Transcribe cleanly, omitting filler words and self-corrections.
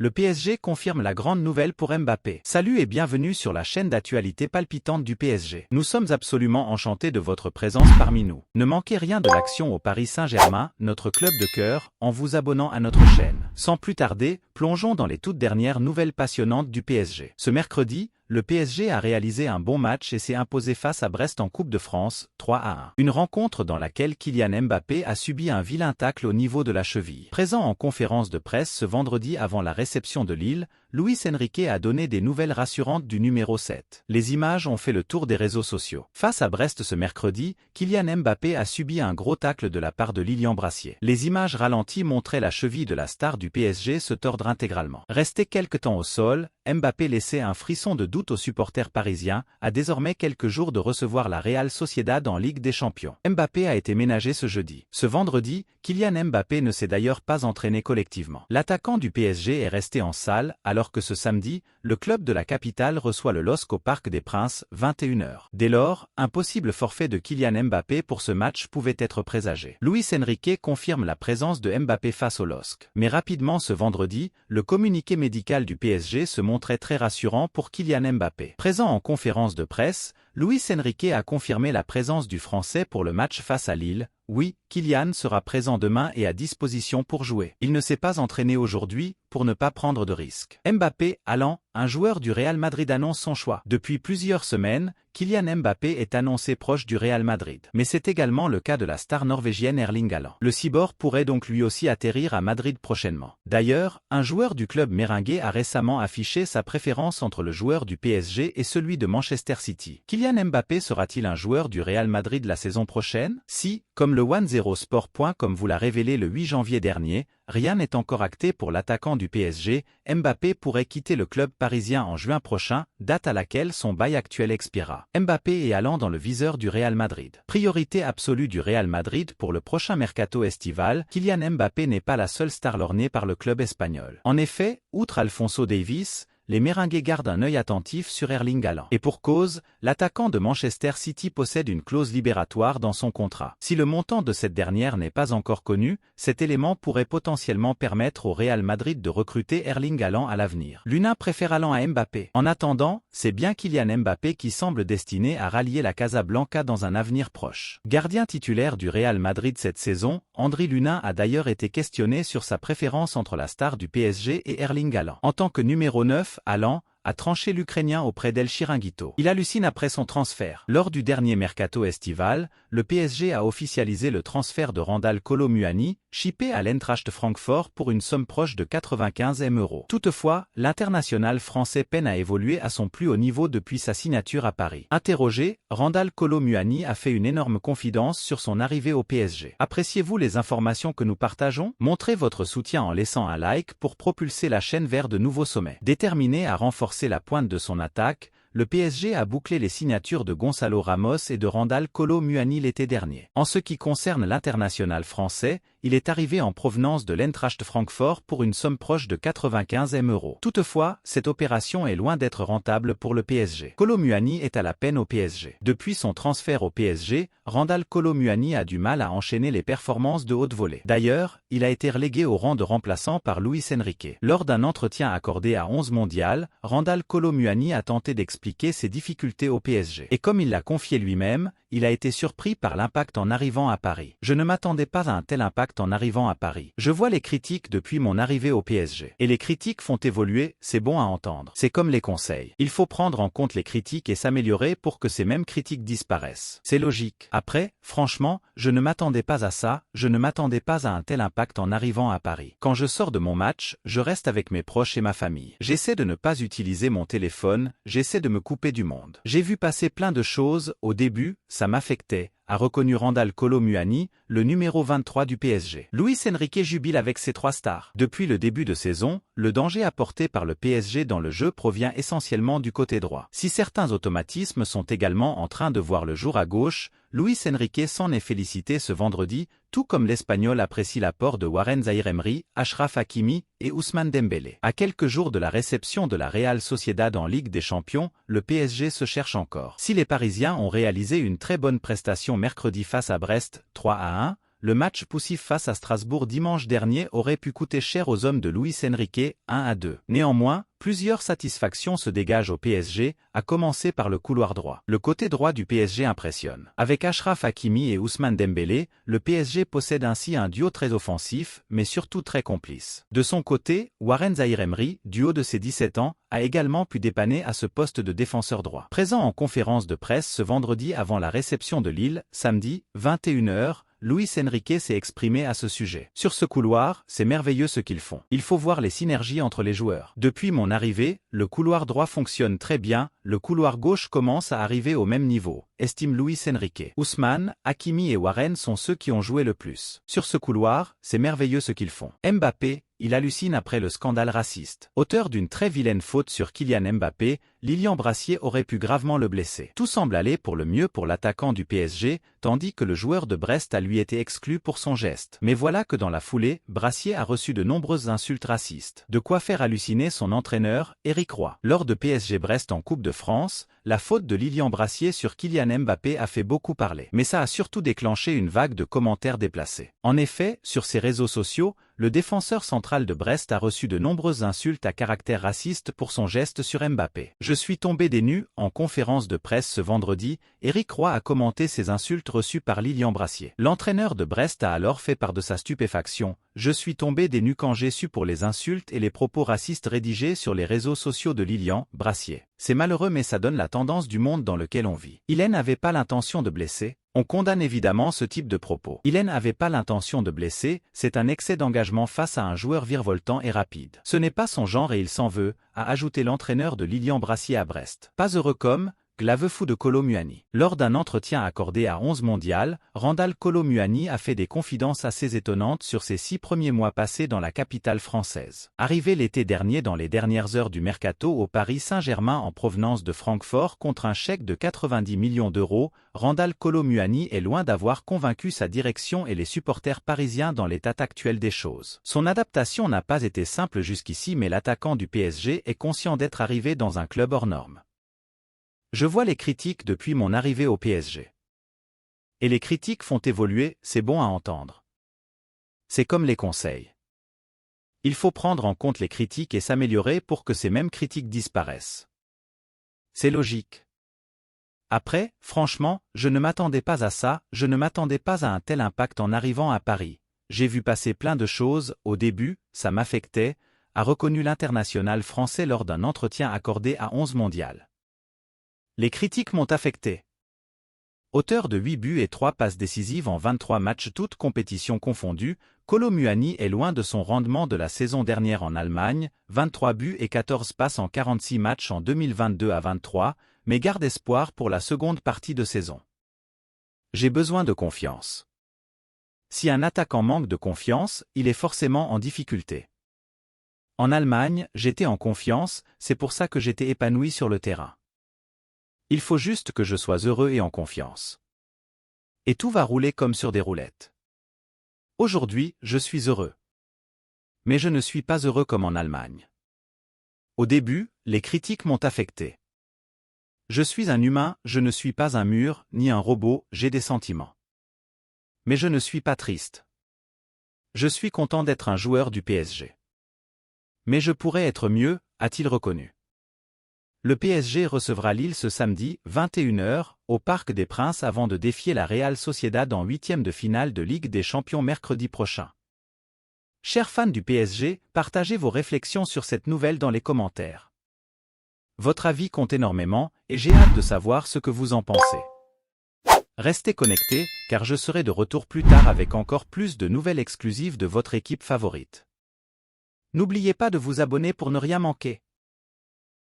le PSG confirme la grande nouvelle pour Mbappé. Salut et bienvenue sur la chaîne d'actualité palpitante du PSG. Nous sommes absolument enchantés de votre présence parmi nous. Ne manquez rien de l'action au Paris Saint-Germain, notre club de cœur, en vous abonnant à notre chaîne. Sans plus tarder, plongeons dans les toutes dernières nouvelles passionnantes du PSG. Ce mercredi, le PSG a réalisé un bon match et s'est imposé face à Brest en Coupe de France, 3-1. Une rencontre dans laquelle Kylian Mbappé a subi un vilain tacle au niveau de la cheville. Présent en conférence de presse ce vendredi avant la réception de Lille, Luis Enrique a donné des nouvelles rassurantes du numéro 7. Les images ont fait le tour des réseaux sociaux. Face à Brest ce mercredi, Kylian Mbappé a subi un gros tacle de la part de Lilian Brassier. Les images ralenties montraient la cheville de la star du PSG se tordre intégralement. Resté quelque temps au sol, Mbappé laissait un frisson de doute aux supporters parisiens, a désormais quelques jours de recevoir la Real Sociedad en Ligue des Champions. Mbappé a été ménagé ce jeudi. Ce vendredi, Kylian Mbappé ne s'est d'ailleurs pas entraîné collectivement. L'attaquant du PSG est resté en salle, alors que ce samedi, le club de la capitale reçoit le LOSC au Parc des Princes, 21h. Dès lors, un possible forfait de Kylian Mbappé pour ce match pouvait être présagé. Luis Enrique confirme la présence de Mbappé face au LOSC. Mais rapidement ce vendredi, le communiqué médical du PSG se montrait très rassurant pour Kylian Mbappé. Présent en conférence de presse, Luis Enrique a confirmé la présence du Français pour le match face à Lille. Oui, Kylian sera présent demain et à disposition pour jouer. Il ne s'est pas entraîné aujourd'hui, pour ne pas prendre de risques. Mbappé, allant, un joueur du Real Madrid annonce son choix. Depuis plusieurs semaines, Kylian Mbappé est annoncé proche du Real Madrid. Mais c'est également le cas de la star norvégienne Erling Haaland. Le cyborg pourrait donc lui aussi atterrir à Madrid prochainement. D'ailleurs, un joueur du club merengue a récemment affiché sa préférence entre le joueur du PSG et celui de Manchester City. Kylian Mbappé sera-t-il un joueur du Real Madrid la saison prochaine? Si, comme le 10sport.com vous l'a révélé le 8 janvier dernier, rien n'est encore acté pour l'attaquant du PSG, Mbappé pourrait quitter le club parisien en juin prochain, date à laquelle son bail actuel expira. Mbappé est allant dans le viseur du Real Madrid. Priorité absolue du Real Madrid pour le prochain mercato estival, Kylian Mbappé n'est pas la seule star lorgnée par le club espagnol. En effet, outre Alphonso Davies, les merengues gardent un œil attentif sur Erling Haaland. Et pour cause, l'attaquant de Manchester City possède une clause libératoire dans son contrat. Si le montant de cette dernière n'est pas encore connu, cet élément pourrait potentiellement permettre au Real Madrid de recruter Erling Haaland à l'avenir. L'UNA préfère Haaland à Mbappé. En attendant, c'est bien Kylian Mbappé qui semble destiné à rallier la Casablanca dans un avenir proche. Gardien titulaire du Real Madrid cette saison, Andriy Lunin a d'ailleurs été questionné sur sa préférence entre la star du PSG et Erling Haaland. En tant que numéro 9, Haaland a tranché l'Ukrainien auprès d'El Chiringuito. Il hallucine après son transfert. Lors du dernier mercato estival, le PSG a officialisé le transfert de Randal Kolo Muani, chippé à l'Eintracht Francfort pour une somme proche de 95 M €. Toutefois, l'international français peine à évoluer à son plus haut niveau depuis sa signature à Paris. Interrogé, Randal Kolo Muani a fait une énorme confidence sur son arrivée au PSG. Appréciez-vous les informations que nous partageons? Montrez votre soutien en laissant un like pour propulser la chaîne vers de nouveaux sommets. Déterminé à renforcer la pointe de son attaque, le PSG a bouclé les signatures de Gonzalo Ramos et de Randal Kolo Muani l'été dernier. En ce qui concerne l'international français, il est arrivé en provenance de l'Eintracht Francfort pour une somme proche de 95 M €. Toutefois, cette opération est loin d'être rentable pour le PSG. Kolo Muani est à la peine au PSG. Depuis son transfert au PSG, Randal Kolo Muani a du mal à enchaîner les performances de haute volée. D'ailleurs, il a été relégué au rang de remplaçant par Luis Enrique. Lors d'un entretien accordé à 11 Mondial, Randal Kolo Muani a tenté d'expliquer ses difficultés au PSG. Et comme il l'a confié lui-même, il a été surpris par l'impact en arrivant à Paris. Je ne m'attendais pas à un tel impact en arrivant à Paris. Je vois les critiques depuis mon arrivée au PSG. Et les critiques font évoluer, c'est bon à entendre. C'est comme les conseils. Il faut prendre en compte les critiques et s'améliorer pour que ces mêmes critiques disparaissent. C'est logique. Après, franchement, je ne m'attendais pas à ça, je ne m'attendais pas à un tel impact en arrivant à Paris. Quand je sors de mon match, je reste avec mes proches et ma famille. J'essaie de ne pas utiliser mon téléphone, j'essaie de me couper du monde. J'ai vu passer plein de choses, au début, ça m'affectait, a reconnu Randal Kolo Muani, le numéro 23 du PSG. Luis Enrique jubile avec ses trois stars. Depuis le début de saison, le danger apporté par le PSG dans le jeu provient essentiellement du côté droit. Si certains automatismes sont également en train de voir le jour à gauche, Luis Enrique s'en est félicité ce vendredi, tout comme l'Espagnol apprécie l'apport de Warren Zaïre-Emery, Achraf Hakimi et Ousmane Dembélé. À quelques jours de la réception de la Real Sociedad en Ligue des Champions, le PSG se cherche encore. Si les Parisiens ont réalisé une très bonne prestation mercredi face à Brest, 3-1, le match poussif face à Strasbourg dimanche dernier aurait pu coûter cher aux hommes de Luis Enrique, 1-2. Néanmoins, plusieurs satisfactions se dégagent au PSG, à commencer par le couloir droit. Le côté droit du PSG impressionne. Avec Achraf Hakimi et Ousmane Dembélé, le PSG possède ainsi un duo très offensif, mais surtout très complice. De son côté, Warren Zaïre-Emery, du haut de ses 17 ans, a également pu dépanner à ce poste de défenseur droit. Présent en conférence de presse ce vendredi avant la réception de Lille, samedi, 21h, Luis Enrique s'est exprimé à ce sujet. Sur ce couloir, c'est merveilleux ce qu'ils font. Il faut voir les synergies entre les joueurs. Depuis mon arrivée, le couloir droit fonctionne très bien, le couloir gauche commence à arriver au même niveau, estime Luis Enrique. Ousmane, Hakimi et Warren sont ceux qui ont joué le plus. Sur ce couloir, c'est merveilleux ce qu'ils font. Mbappé, il hallucine après le scandale raciste. Auteur d'une très vilaine faute sur Kylian Mbappé, Lilian Brassier aurait pu gravement le blesser. Tout semble aller pour le mieux pour l'attaquant du PSG, tandis que le joueur de Brest a lui été exclu pour son geste. Mais voilà que dans la foulée, Brassier a reçu de nombreuses insultes racistes. De quoi faire halluciner son entraîneur, Éric Roy. Lors de PSG Brest en Coupe de France, la faute de Lilian Brassier sur Kylian Mbappé a fait beaucoup parler. Mais ça a surtout déclenché une vague de commentaires déplacés. En effet, sur ses réseaux sociaux, le défenseur central de Brest a reçu de nombreuses insultes à caractère raciste pour son geste sur Mbappé. Je suis tombé des nues. En conférence de presse ce vendredi, Éric Roy a commenté ces insultes reçues par Lilian Brassier. L'entraîneur de Brest a alors fait part de sa stupéfaction. Je suis tombé des nues quand j'ai su pour les insultes et les propos racistes rédigés sur les réseaux sociaux de Lilian Brassier. C'est malheureux mais ça donne la tendance du monde dans lequel on vit. Il n'avait pas l'intention de blesser. On condamne évidemment ce type de propos. Il n'avait pas l'intention de blesser, c'est un excès d'engagement face à un joueur virevoltant et rapide. Ce n'est pas son genre et il s'en veut, a ajouté l'entraîneur de Lilian Brassier à Brest. Pas heureux comme Glave fou de Kolo Muani. Lors d'un entretien accordé à 11 Mondial, Randal Kolo Muani a fait des confidences assez étonnantes sur ses 6 premiers mois passés dans la capitale française. Arrivé l'été dernier dans les dernières heures du mercato au Paris Saint-Germain en provenance de Francfort contre un chèque de 90 millions d'euros, Randal Kolo Muani est loin d'avoir convaincu sa direction et les supporters parisiens dans l'état actuel des choses. Son adaptation n'a pas été simple jusqu'ici mais l'attaquant du PSG est conscient d'être arrivé dans un club hors norme. Je vois les critiques depuis mon arrivée au PSG. Et les critiques font évoluer, c'est bon à entendre. C'est comme les conseils. Il faut prendre en compte les critiques et s'améliorer pour que ces mêmes critiques disparaissent. C'est logique. Après, franchement, je ne m'attendais pas à ça, je ne m'attendais pas à un tel impact en arrivant à Paris. J'ai vu passer plein de choses, au début, ça m'affectait, a reconnu l'international français lors d'un entretien accordé à 11 Mondial. Les critiques m'ont affecté. Auteur de 8 buts et 3 passes décisives en 23 matchs toutes compétitions confondues, Kolo Muani est loin de son rendement de la saison dernière en Allemagne, 23 buts et 14 passes en 46 matchs en 2022 à 23, mais garde espoir pour la seconde partie de saison. J'ai besoin de confiance. Si un attaquant manque de confiance, il est forcément en difficulté. En Allemagne, j'étais en confiance, c'est pour ça que j'étais épanoui sur le terrain. Il faut juste que je sois heureux et en confiance. Et tout va rouler comme sur des roulettes. Aujourd'hui, je suis heureux. Mais je ne suis pas heureux comme en Allemagne. Au début, les critiques m'ont affecté. Je suis un humain, je ne suis pas un mur, ni un robot, j'ai des sentiments. Mais je ne suis pas triste. Je suis content d'être un joueur du PSG. Mais je pourrais être mieux, a-t-il reconnu. Le PSG recevra Lille ce samedi, 21h, au Parc des Princes avant de défier la Real Sociedad en 8e de finale de Ligue des Champions mercredi prochain. Chers fans du PSG, partagez vos réflexions sur cette nouvelle dans les commentaires. Votre avis compte énormément, et j'ai hâte de savoir ce que vous en pensez. Restez connectés, car je serai de retour plus tard avec encore plus de nouvelles exclusives de votre équipe favorite. N'oubliez pas de vous abonner pour ne rien manquer.